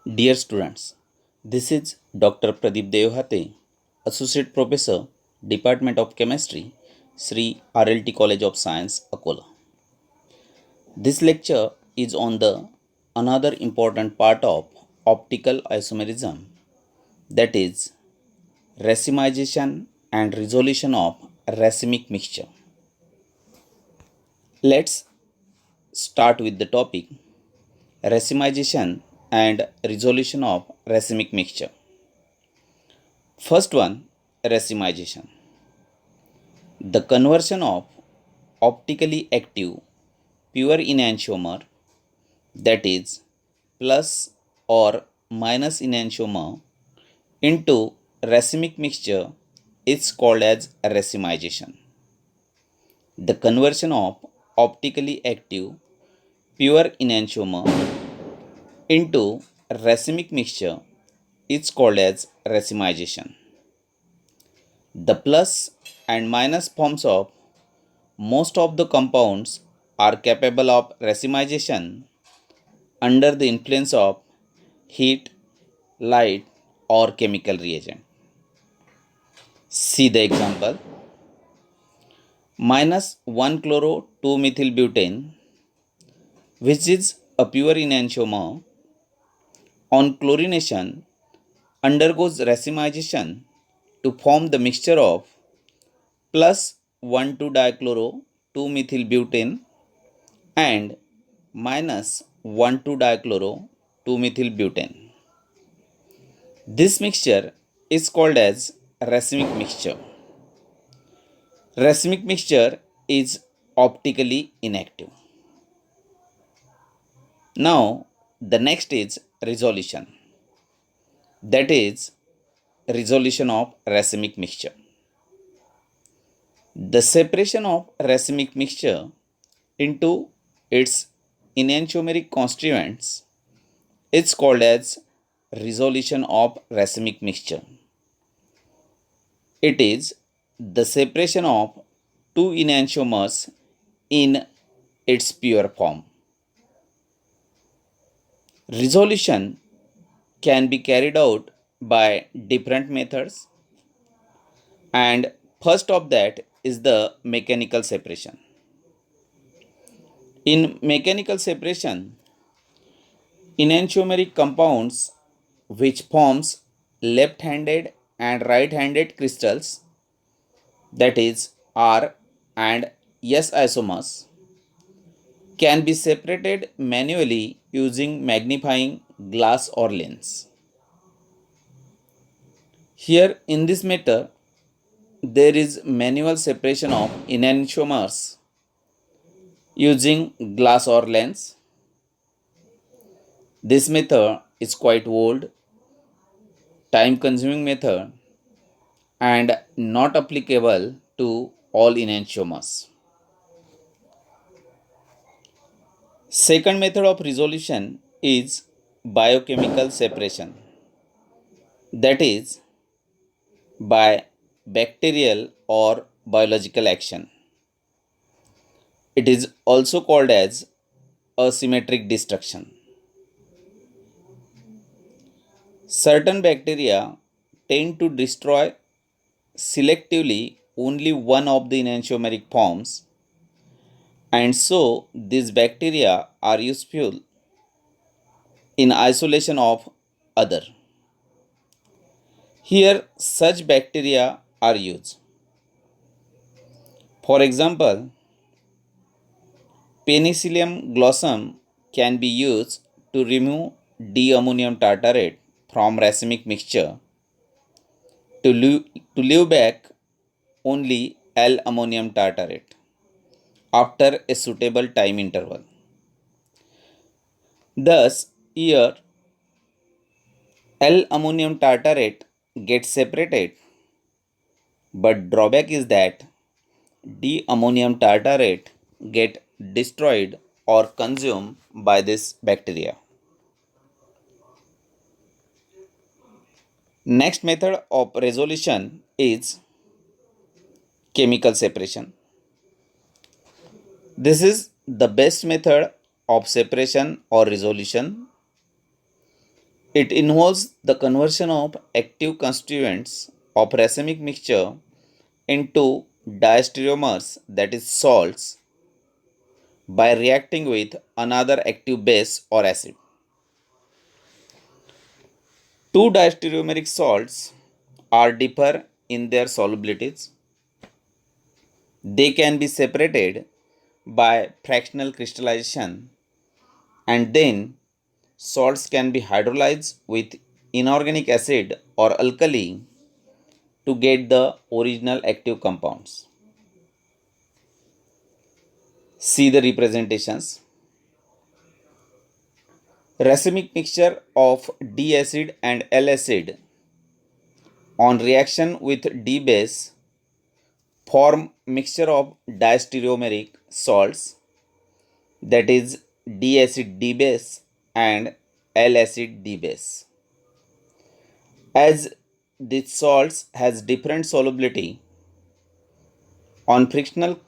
Dear students, this is Dr. Pradeep Devhate, Associate Professor, Department of Chemistry, Sri RLT College of Science, Akola. This lecture is on the another important part of optical isomerism, that is racemization and resolution of racemic mixture. Let's start with the topic racemization and resolution of racemic mixture. First one, racemization. The conversion of optically active pure enantiomer, that is plus or minus enantiomer, into racemic mixture is called as racemization. The conversion of optically active pure enantiomer into racemic mixture is called as racemization. The plus and minus forms of most of the compounds are capable of racemization under the influence of heat, light, or chemical reagent. See the example. Minus 1 chloro 2 methyl butane, which is a pure enantiomer, on chlorination undergoes racemization to form the mixture of plus 1,2-dichloro 2 methyl butane and minus 1,2-dichloro 2 methyl butane. This mixture is called as racemic mixture. Racemic mixture is optically inactive. Now the next is resolution, that is resolution of racemic mixture. The separation of racemic mixture into its enantiomeric constituents is called as resolution of racemic mixture. It is the separation of two enantiomers in its pure form. Resolution can be carried out by different methods, and first of that is the mechanical separation. In mechanical separation, enantiomeric compounds which forms left-handed and right-handed crystals, that is R and S isomers, can be separated manually using magnifying glass or lens. Here in this method, there is manual separation of enantiomers using glass or lens. This method is quite old, time-consuming method, and not applicable to all enantiomers. Second method of resolution is biochemical separation, that is by bacterial or biological action. It is also called as asymmetric destruction. Certain bacteria tend to destroy selectively only one of the enantiomeric forms, and so these bacteria are useful in isolation of other. Here such bacteria are used. For example, Penicillium glossum can be used to remove D-ammonium tartarate from racemic mixture to leave back only L-ammonium tartarate after a suitable time interval. Thus, here L-ammonium tartarate gets separated, but drawback is that D-ammonium tartarate get destroyed or consumed by this bacteria. Next method of resolution is chemical separation. This is the best method of separation or resolution. It involves the conversion of active constituents of racemic mixture into diastereomers, that is salts, by reacting with another active base or acid. Two diastereomeric salts are differ in their solubilities. They can be separated by fractional crystallization, and then salts can be hydrolyzed with inorganic acid or alkali to get the original active compounds. See the representations. Racemic mixture of D acid and L acid on reaction with D base form mixture of diastereomeric salts, that is D acid D base and L acid D base. As these salts has different solubility, on fractional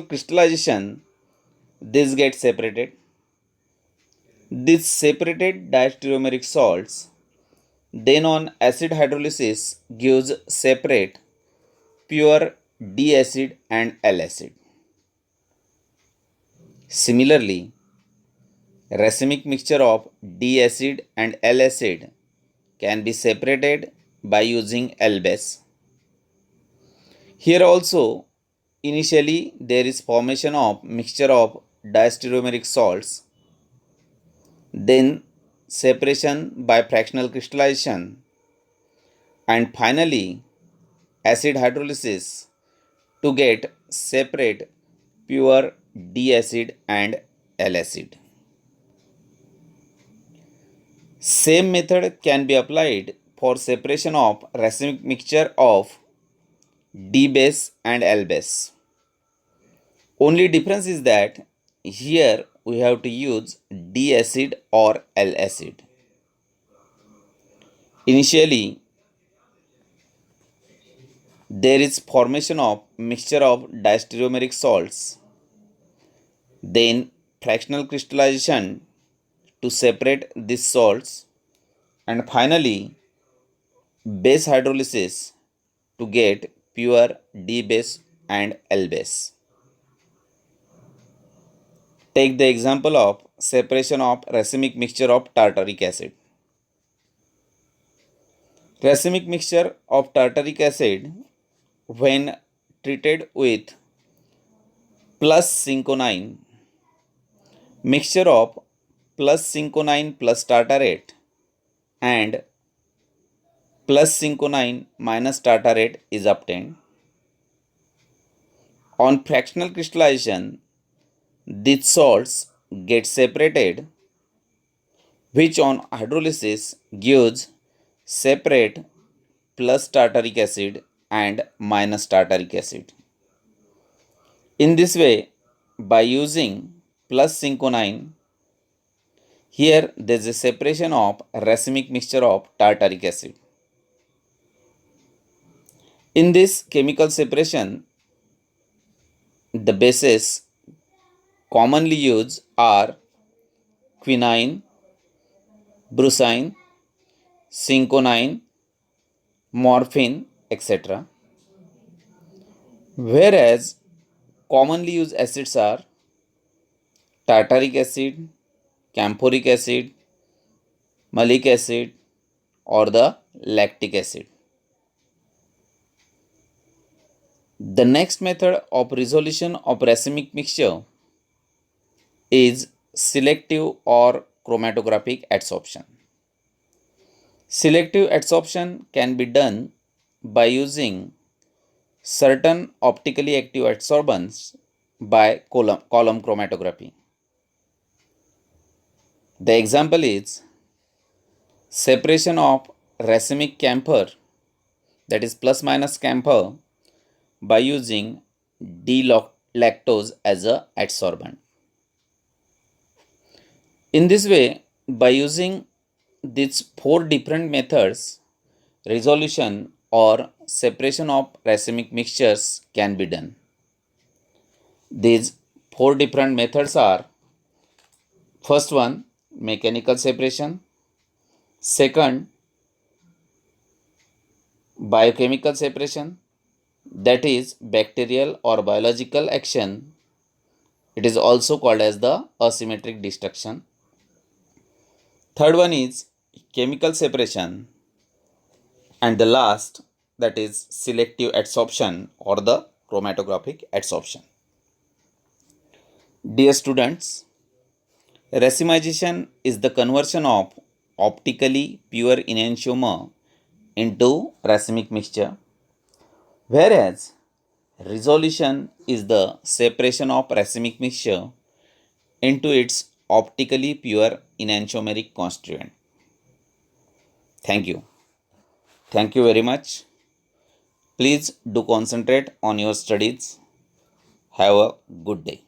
crystallization this gets separated. These separated diastereomeric salts then on acid hydrolysis gives separate pure D acid and L acid. Similarly, racemic mixture of D acid and L acid can be separated by using L base. Here also initially there is formation of mixture of diastereomeric salts, then separation by fractional crystallization, and finally acid hydrolysis to get separate pure D acid and L acid. Same method can be applied for separation of racemic mixture of D base and L base. Only difference is that here we have to use D acid or L acid. Initially, there is formation of mixture of diastereomeric salts, then fractional crystallization to separate these salts, and finally base hydrolysis to get pure D base and L base. Take the example of separation of racemic mixture of tartaric acid. Racemic mixture of tartaric acid, when treated with plus cinchonine, mixture of plus cinchonine plus tartarate and plus cinchonine minus tartarate is obtained. On fractional crystallization, these salts get separated, which on hydrolysis gives separate plus tartaric acid and minus tartaric acid. In this way, by using plus cinchonine, here there is a separation of racemic mixture of tartaric acid. In this chemical separation, the bases commonly used are quinine, brucine, cinchonine, morphine, etc. Whereas commonly used acids are tartaric acid, camphoric acid, malic acid, or the lactic acid. The next method of resolution of racemic mixture is selective or chromatographic adsorption. Selective adsorption can be done by using certain optically active adsorbents by column chromatography. The example is separation of racemic camphor, that is plus minus camphor, by using D-lactose as a adsorbent. In this way, by using these four different methods, resolution or separation of racemic mixtures can be done. These four different methods are: first one, mechanical separation; Second, biochemical separation, that is bacterial or biological action. It is also called as the asymmetric destruction. Third one is chemical separation, and the last, that is selective adsorption or the chromatographic adsorption. Dear students, racemization is the conversion of optically pure enantiomer into racemic mixture, whereas resolution is the separation of racemic mixture into its optically pure enantiomeric constituent. Thank you. Thank you very much. Please do concentrate on your studies. Have a good day.